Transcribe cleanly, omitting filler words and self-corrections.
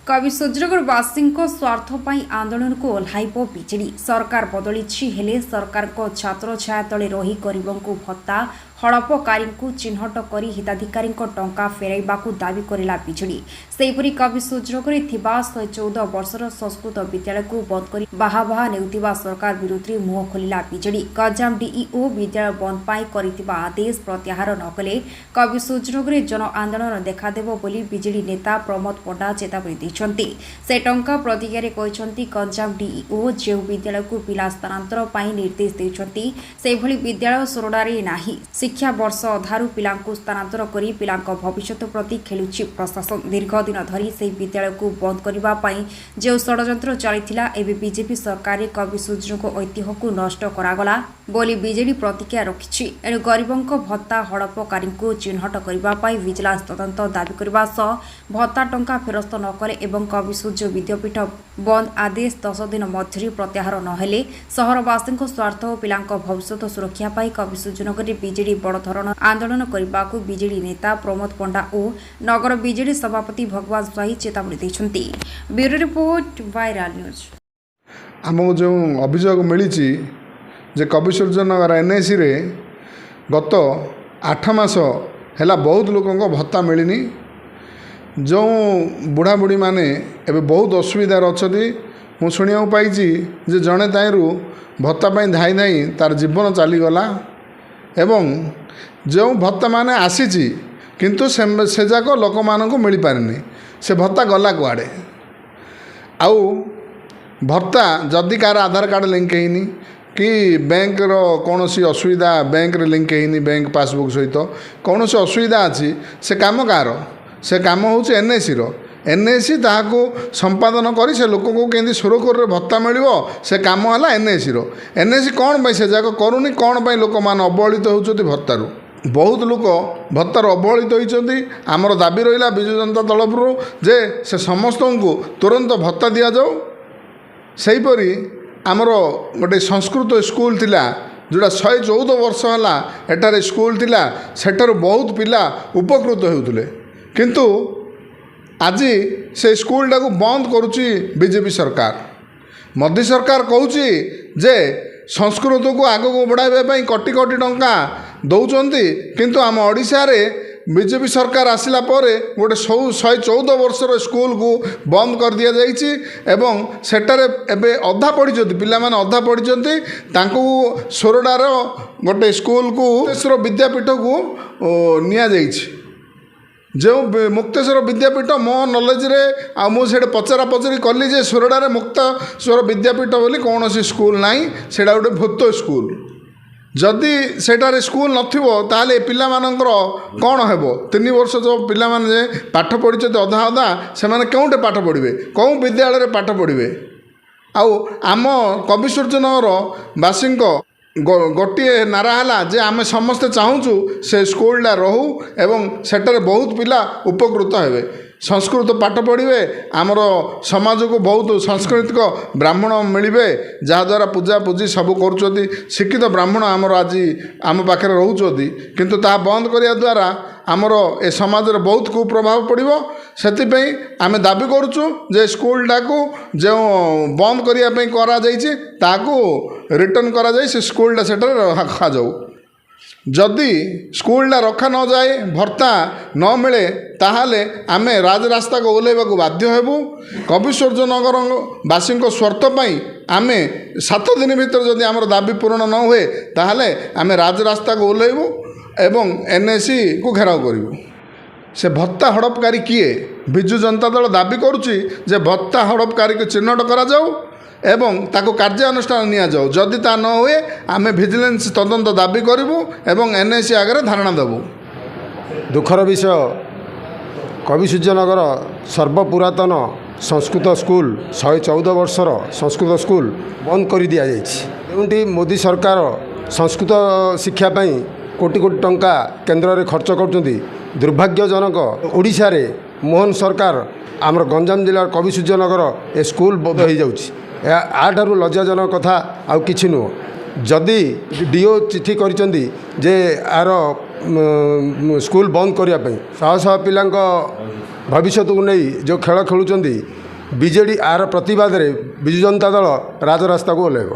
कवि सुजनगरवासी स्वार्थ पर आंदोलन को ओह्लाइब बीजेडी सरकार बदली हेले सरकार को छात्र छाया तले रही गरीबों को भत्ता हड़पकारी चिन्हट कर हिताधिकारी टंका फेरइबाकू दाबी करेला बीजेडी सेहीपरि कवि सुजनगर 114 वर्षर संस्कृत विद्यालय को बंद कर बाहा बाहा नेउतिबा सरकार विरुद्ध मुह खोलिला बीजेडी गंजाम डीईओ विद्यालय बंद पाई करितिबा आदेश प्रत्याहार नकले कवि सुजनगर जन आंदोलन देखादेव बोली बीजेडी नेता प्रमोद पंडा चेतावनी दैछन्ति से टंका प्रतिज्ञारे कहछन्ति गंजाम डीईओ जे विद्यालय को पिला स्थानांतर पाई निर्देश दैछन्ति सेभली विद्यालय सोरडारे नाही शिक्षा वर्ष अधारू पिलांकु स्थानांतर करी पिलांक भविष्यत प्रति खेलुछि प्रशासन दीर्घ दिन धरी से विद्यालय को बंद करबा पई जे षडयंत्र चलिथिला एबे बीजेपी सरकार कवि सुजनक ऐतिह्य को नष्ट करागला बोली बीजेडी प्रतिक्रिया रखिछि एनु गरीबंक भत्ता हड़पकारी को चिन्हट करबा पई विजिलेंस तदंत दाबी करबा सह भत्ता टंका फेरस्त न करे एवं कवि सूर्य विद्यापीठ बंद आदेश 10 दिन मध्य प्रत्याहार नहेले सहरवासी स्वार्थ और पिलांक भविष्यत सुरक्षा पाई कवि सुजनगर बीजेडी बड़ धरण आंदोलन करने को बीजेडी नेता प्रमोद पंडा और नगर बीजेडी सभापति भगवान स्वाई चेतावनी दैछन्ति। Bureau report viral news. आमको जो अभियोग मिली जे कवि सूर्यनगर एनएसी रे गत 8 मास है बहुत लोकों भत्ता मिलनी जो बुढ़ा बुढ़ी माने एबे बहुत असुविधार अच्छा मु शुणा पाई जे जड़े ताईरु भत्ता धाई धाई तार जीवन चलीगला एवं जो भत्ता माने आसी किंतु से जाक लोक मानक मिल पारनी से भत्ता गला कुआड़े आउ भत्ता जदि कार आधार कार्ड लिंक होनी कि बैंक रो कौन सी असुविधा बैंक रे लिंक होनी बैंक पासबुक सहित कौन सी असुविधा अच्छी से काम कार से काम हूँ एनएसी रो एनएसी ताको संपादन करी से लोक को केंदी सुरखुर भत्ता मिलिबो से काम है एनएसी रो एनएसी कौन पाई से जाक करूनी कौन पाई लोक मान अवहेलित होउछथि भत्तारू बहुत लोक भत्तार अवहेलित होइछथि आमर दाबी रहिला बिजु जनता दल जे से समस्त को तुरंत भत्ता दिया जाऊ सेहीपरि आमर गोटे संस्कृत स्कूल थिला जोड़ा 114 वर्ष है एटारे स्कूल थिला सेठार बहुत पिला उपकृत होउथले किंतु आज से स्कूल टाक बंद करुच्ची बीजेपी सरकार मोदी सरकार कहूँ जे संस्कृत को आग को बढ़ाई कोटी कोटी टंका दौरान किंतु आम ओडिशा रे बीजेपी सरकार आसिला परे गोटे 114 वर्षर स्कूल को बंद कर दिया जाइछि एवं सेटारे एबे अधा पढ़ी पिला माने अधा पढ़ी तांको सोरडार गोटे स्कूल को मुक्तेश्वर विद्यापीठ को निया जाइछि जो मुक्तेश्वर विद्यापीठ मो नॉलेज रे आ मुझे पचरा पचरी कली जे सोरडारे मुक्तेश्वर विद्यापीठ बोली कौन सी स्कूल नाई सेटा गोटे भूत स्कूल जदि सेटारे स्कूल नथिबो ताले पिला मानकर कौन हेबो 3 वर्ष जो पिला माने पाठ पढ़ी अधा अधा से माने केउटे पाठ पढ़िबे कौ विद्यालय रे पाठ पढ़िबे आउ आम कवि सूर्यनगर वासी गोटे नारा है जे आम समस्ते चाहूँ से स्कूलटा रहू एवं सेटारे बहुत पिला उपकृत हेबे संस्कृत पाठ पढ़े आमर समाज को बहुत सांस्कृतिक ब्राह्मण मिलवे जहाद्वारा पूजा पूजी सब कर शिक्षित ब्राह्मण आमर आज आम पाखे रोचे किंतु ता बंद करने द्वारा आमर ए समाज रे बहुत कुप्रभाव पड़ो से आम दाबी करुचु जे स्कूलटा को जो बंद करने करा ताकू रिटर्न करा जाए से स्कूलटा से रखा जाऊ जदि स्कूलटा रखा न जाए भत्ता न मिले ताहले आमे राजरास्ता को ओह्लैबा को बाध्य हेबु कवि सूर्यनगर वासी स्वार्थ पाई आमे 7 दिन भीतर जदि आमर दाबी पूरण न हुए ताहले आमे राजरास्ता को ओह्लैबु एवं एनएसी को घेराव करिबु से भत्ता हड़पकारी किए बिजु जनता दल दाबी करुच्ची जे भत्ता हड़पकारी को चिन्हट करा जाऊ एवं ताको कार्यानुष्ठान निया जाऊ जदि ता न हुए आमे विजिलेंस तदंत दाबी करिबु एवं एनएसी आगे धारणा देबु। दुखर विषय कवि सूर्यनगर सर्वपुरातन संस्कृत स्कूल 114 वर्षर संस्कृत स्कूल बंद कर दि जाइए मोदी सरकार संस्कृत शिक्षा पाई कोटी कोटी टंका केंद्र में खर्च कर दुर्भाग्यजनक ओडिशा रे मोहन सरकार आमर गंजाम जिला कवि सूर्यनगर ए स्कूल बंद हो जाउछि आठारू लज्जाजनक कथा आउ किछि नुह जदि डीओ चिठी करिसेंती जे आर स्कूल बंद करने शह शह पिलांक ଭବିଷ୍ୟତକୁ ନେଇ ଯେଉଁ ଖେଳ ଖେଳୁଛନ୍ତି ବିଜେଡ଼ି ଏହାର ପ୍ରତିବାଦରେ ବିଜୁ ଜନତା ଦଳ ରାଜରାସ୍ତାକୁ ଓହ୍ଲାଇବ।